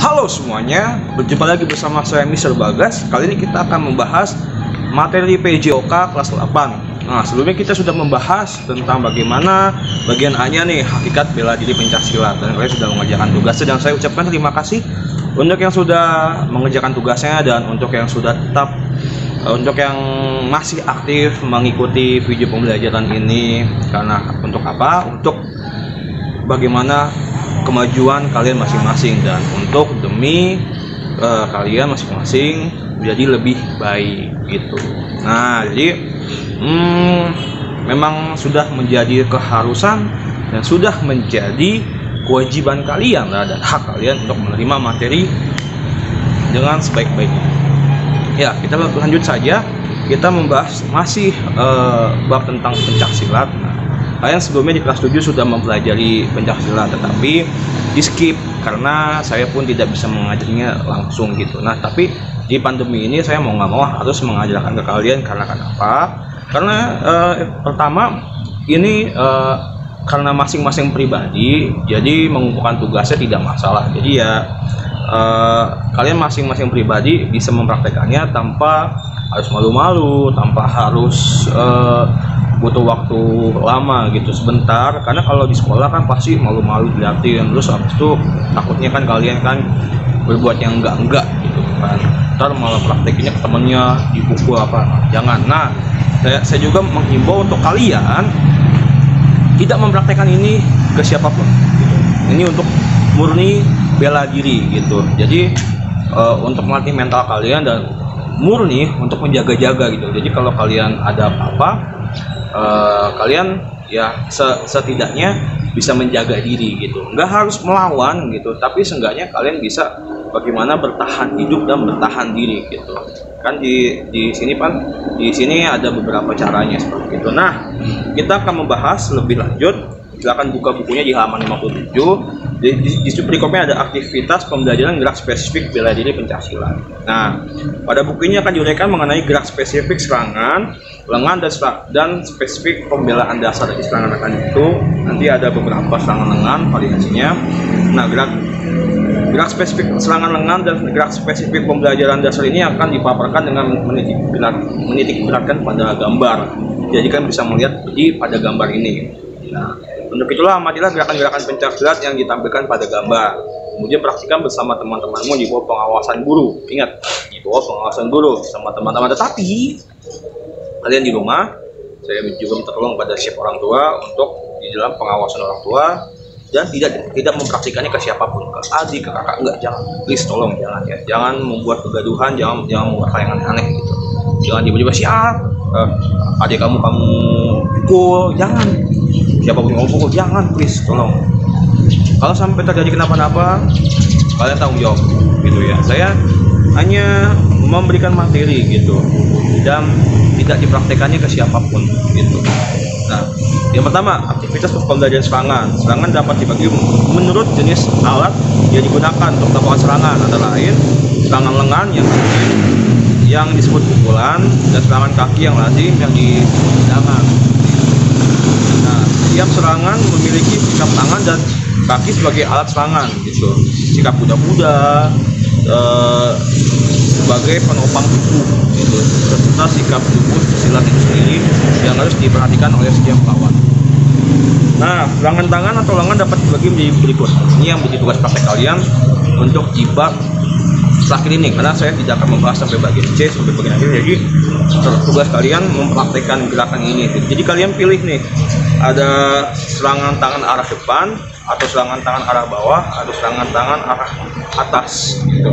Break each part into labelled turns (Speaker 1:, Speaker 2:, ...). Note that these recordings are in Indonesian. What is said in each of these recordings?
Speaker 1: Halo semuanya, berjumpa lagi bersama saya Mr. Bagas. Kali ini kita akan membahas materi PJOK kelas 8. Nah, sebelumnya kita sudah membahas tentang bagaimana bagian A-nya nih, hakikat bela diri pencaksilat, dan kalian sudah mengerjakan tugasnya, dan saya ucapkan terima kasih untuk yang sudah mengerjakan tugasnya dan untuk yang sudah tetap untuk yang masih aktif mengikuti video pembelajaran ini. Karena untuk apa? Untuk bagaimana kemajuan kalian masing-masing dan untuk demi kalian masing-masing menjadi lebih baik gitu. Nah, jadi memang sudah menjadi keharusan dan sudah menjadi kewajiban kalian dan hak kalian untuk menerima materi dengan sebaik-baiknya. Ya, kita lanjut saja. Kita membahas masih bab tentang pencaksilat. Kalian sebelumnya di kelas 7 sudah mempelajari pencaksilat, tetapi di skip karena saya pun tidak bisa mengajarnya langsung gitu. Nah, tapi di pandemi ini saya mau nggak mau harus mengajarkan ke kalian. Karena kenapa? Karena pertama ini karena masing-masing pribadi, jadi mengumpulkan tugasnya tidak masalah. Jadi ya kalian masing-masing pribadi bisa mempraktekannya tanpa harus malu-malu, tanpa harus butuh waktu lama gitu, sebentar. Karena kalau di sekolah kan pasti malu-malu dilihatin, terus habis itu takutnya kan kalian kan berbuat yang enggak gitu kan, ntar malah praktekinnya ke temennya dipukul apa. Jangan. Nah, saya juga menghimbau untuk kalian tidak mempraktekkan ini ke siapapun gitu. Ini untuk murni bela diri gitu. Jadi untuk melatih mental kalian dan murni untuk menjaga-jaga gitu. Jadi kalau kalian ada apa-apa, kalian ya setidaknya bisa menjaga diri gitu. Nggak harus melawan gitu, tapi seenggaknya kalian bisa bagaimana bertahan hidup dan bertahan diri gitu. Kan di sini ada beberapa caranya seperti itu. Nah, kita akan membahas lebih lanjut. Silakan buka bukunya di halaman 57. Di subperikopnya ada aktivitas pembelajaran gerak spesifik bela diri pencaksilat. Nah, pada buku ini akan diuraikan mengenai gerak spesifik serangan, lengan, dan spesifik pembelaan dasar. Dari serangan lengan itu nanti ada beberapa serangan lengan variasinya. Nah, gerak spesifik serangan lengan dan gerak spesifik pembelajaran dasar ini akan dipaparkan dengan menitik beratkan pada gambar. Jadi kan bisa melihat pada gambar ini. Nah, untuk itulah amatilah gerakan-gerakan pencaksilat yang ditampilkan pada gambar. Kemudian praktikan bersama teman-temanmu di bawah pengawasan guru. Ingat, di bawah pengawasan guru sama teman-teman. Tetapi kalian di rumah, saya juga minta tolong pada siap orang tua untuk di dalam pengawasan orang tua dan tidak mempraktikannya ke siapapun, ke adik, ke kakak, enggak, jangan. Please tolong jangan ya. Jangan membuat kegaduhan, jangan membuat hal yang aneh gitu. Jangan tiba-tiba siap adik kamu pukul, jangan. Siapapun yang pukul, jangan, please, tolong. Kalau sampai terjadi kenapa-napa, kalian tanggung jawab, gitu ya. Saya hanya memberikan materi gitu, dan tidak dipraktekannya ke siapapun, gitu. Nah, yang pertama, aktivitas pembelajaran serangan. Serangan dapat dibagi menurut jenis alat yang digunakan untuk melakukan serangan, antara lain serangan lengan yang disebut pukulan, dan serangan kaki yang lazim yang di tangan. Setiap serangan memiliki sikap tangan dan kaki sebagai alat serangan gitu. Sikap kuda-kuda sebagai penopang tubuh gitu. Serta sikap tubuh silat itu sendiri yang harus diperhatikan oleh setiap lawan. Nah, serangan tangan atau lengan dapat dibagi menjadi berikut. Ini yang menjadi tugas praktek kalian untuk di bab terakhir ini, karena saya tidak akan membahas sampai bagian C sampai bagian akhir. Jadi tugas kalian mempraktekkan gerakan ini. Jadi kalian pilih nih, ada serangan tangan arah depan, atau serangan tangan arah bawah, atau serangan tangan arah atas gitu.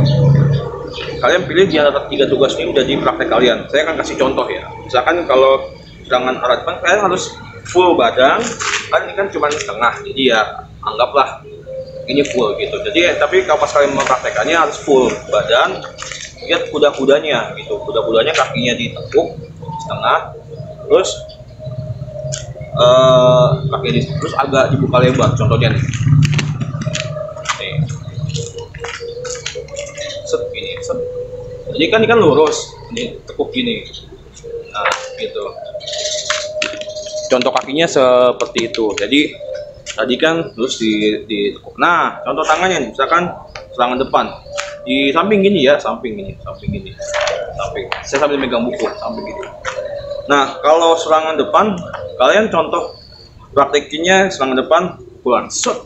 Speaker 1: Kalian pilih di antara 3 tugas ini udah di praktek kalian. Saya akan kasih contoh ya. Misalkan kalau serangan arah depan, kalian harus full badan, kan ini kan cuma setengah, jadi ya anggaplah ini full gitu. Jadi tapi kalau pas kalian mempraktekannya harus full badan. Lihat kuda-kudanya gitu. Kuda-kudanya kakinya ditekuk setengah, terus terus agak dibuka lebar. Contohnya nih, set gini, set. Jadi kan ini kan lurus, ini tekuk gini. Nah, gitu. Contoh kakinya seperti itu. Jadi tadi kan terus ditekuk. Nah, contoh tangannya misalkan serangan depan di samping gini ya, samping gini, samping. Saya sambil megang buku, samping gini. Nah, kalau serangan depan, kalian contoh praktekinnya serangan depan, pukulan, shoot,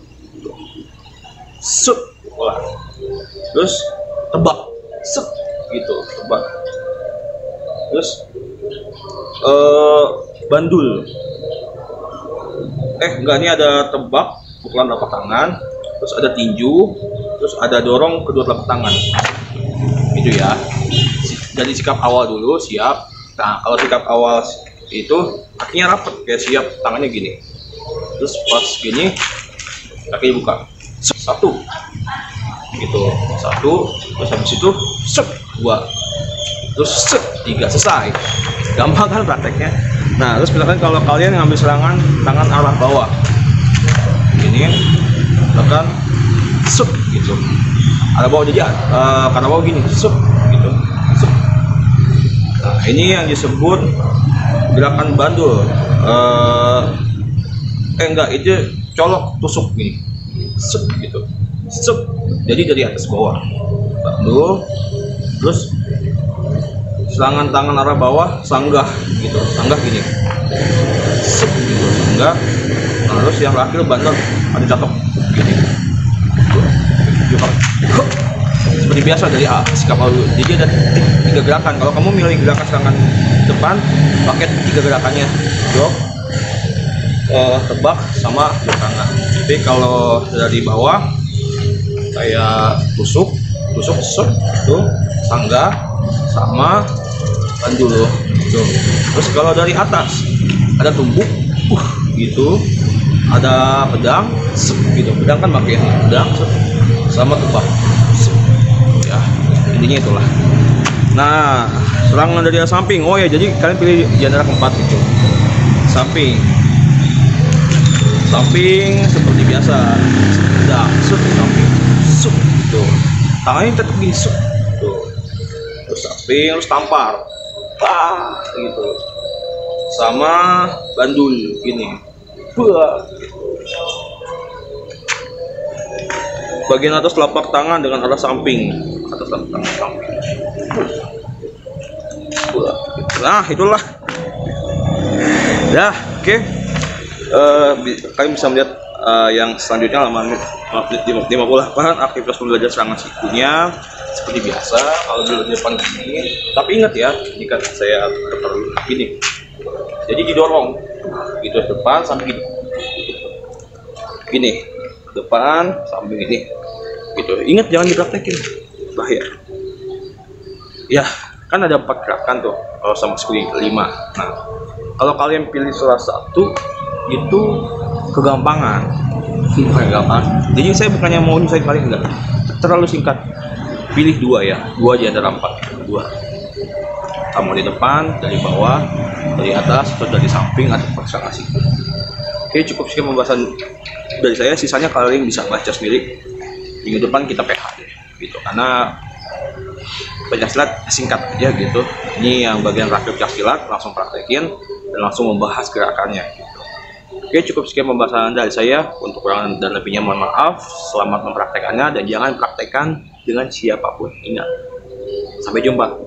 Speaker 1: pukulan, terus tebak, shoot, gitu, tebak, terus bandul. Enggak, ini ada tebak, pukulan telapak tangan, terus ada tinju, terus ada dorong kedua telapak tangan. Itu ya. Jadi sikap awal dulu, siap. Nah, kalau sikap awal itu kakinya rapet, kayak siap, tangannya gini. Terus pas gini, kakinya buka. Satu. Gitu. Satu, terus habis itu dua. Terus tiga, selesai. Gampang kan prakteknya. Nah, terus misalkan kalau kalian ngambil serangan tangan arah bawah. Ini misalkan gitu. Arah bawah jadi karena bawah gini, gitu. Nah, ini yang disebut gerakan bandul. Enggak, itu colok tusuk gini. Gitu. Jadi dari atas ke bawah. Bandul. Terus serangan tangan arah bawah, sanggah gitu. Sanggah gini. Gitu, sanggah. Nah, terus yang terakhir bandul ada catok gini. Seperti biasa dari sikap awal. Jadi ada 3 gerakan. Kalau kamu milih gerakan serangan depan, pakai 3 gerakannya, jog, tebak, sama jok tangan. Tapi kalau dari bawah, kayak tusuk, itu sanggah, sama bandul loh. Terus kalau dari atas, ada tumbuk, gitu, ada pedang, gitu. Pedang kan pakai pedang, sama tebak. Ya, intinya itulah. Nah, serangan dari samping. Oh ya, jadi kalian pilih di antara keempat gitu. Samping seperti biasa. Pedang, samping, gitu. Tangannya tetap gini, tuh. Terus samping, terus tampar, gitu. Sama bandul gini, gitu. Bagian atas telapak tangan dengan arah samping, atas telapak tangan samping. Nah, itulah. Ya, oke. Kalian bisa melihat yang selanjutnya halaman 58 aktivitas pembelajaran serangan sikunya seperti biasa. Kalau di depan gini, tapi ingat ya, jika saya terlalu gini, jadi didorong gitu depan sampai gini, depan sampai gini, gitu. Ingat, jangan dipraktekin, bahaya. Ya, kan ada 4 gerakan tuh kalau sama sekali 5. Nah, kalau kalian pilih salah satu itu kegampangan. Jadi saya bukannya mau nyusahin kalian, enggak, terlalu singkat. Pilih 2 ya, 2 di antara 4. 2. Kamu di depan, dari bawah, dari atas, atau dari samping, atau pasangan siku. Oke, cukup sekian pembahasan dari saya. Sisanya kalian bisa baca sendiri. Minggu depan kita PH deh, gitu. Karena pencaksilat singkat aja gitu. Ini yang bagian rakit pencaksilat, langsung praktekin dan langsung membahas gerakannya gitu. Oke, cukup sekian pembahasan dari saya. Untuk kurang dan lebihnya mohon maaf. Selamat mempraktekannya dan jangan praktekkan dengan siapapun. Ingat, sampai jumpa.